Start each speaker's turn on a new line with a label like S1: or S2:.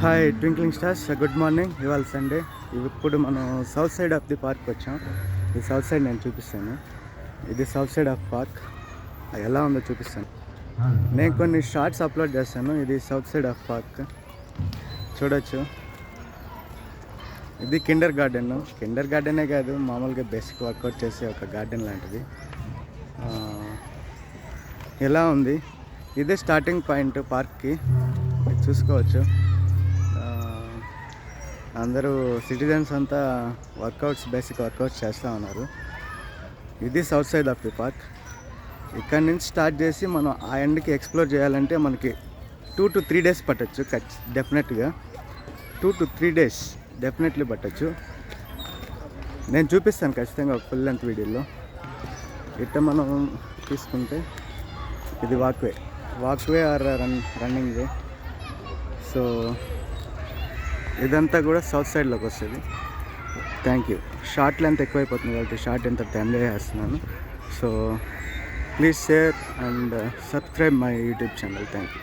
S1: Hi twinkling stars, good morning. ఇవాళ Sunday. ఇప్పుడు మనం south side of the park వచ్చాం. ఈ సౌత్ సైడ్ నేను చూపిస్తాను. ఇది సౌత్ సైడ్ ఆఫ్ పార్క్ ఎలా ఉందో చూపిస్తాను. నేను కొన్ని షార్ట్స్ అప్లోడ్ చేస్తాను. ఇది సౌత్ సైడ్ ఆఫ్ పార్క్ చూడొచ్చు. ఇది కిండర్ గార్డెనే కాదు, మామూలుగా బేసిక్ వర్కౌట్ చేసే ఒక గార్డెన్ లాంటిది. ఎలా ఉంది, ఇదే స్టార్టింగ్ పాయింట్ పార్క్కి. చూసుకోవచ్చు, అందరూ సిటిజన్స్ అంతా బేసిక్ వర్కౌట్స్ చేస్తూ ఉన్నారు. ఇది south side of the park. ఇక్కడ నుంచి స్టార్ట్ చేసి మనం ఆ ఎండ్కి ఎక్స్ప్లోర్ చేయాలంటే మనకి 2 to 3 days పట్టచ్చు. డెఫినెట్గా 2 to 3 days డెఫినెట్లీ పట్టచ్చు. నేను చూపిస్తాను ఖచ్చితంగా ఒక ఫుల్ లెంత్ వీడియోలో. ఇట్ట మనం తీసుకుంటే ఇది walkway or running way. So ఇదంతా కూడా సౌత్ సైడ్లోకి వస్తుంది. Thank you. షార్ట్ లెంత్ ఎక్కువైపోతుంది కాబట్టి షార్ట్ ఎంత ఎంజాయ్ చేస్తున్నాను. So please share and subscribe my YouTube channel. Thank you.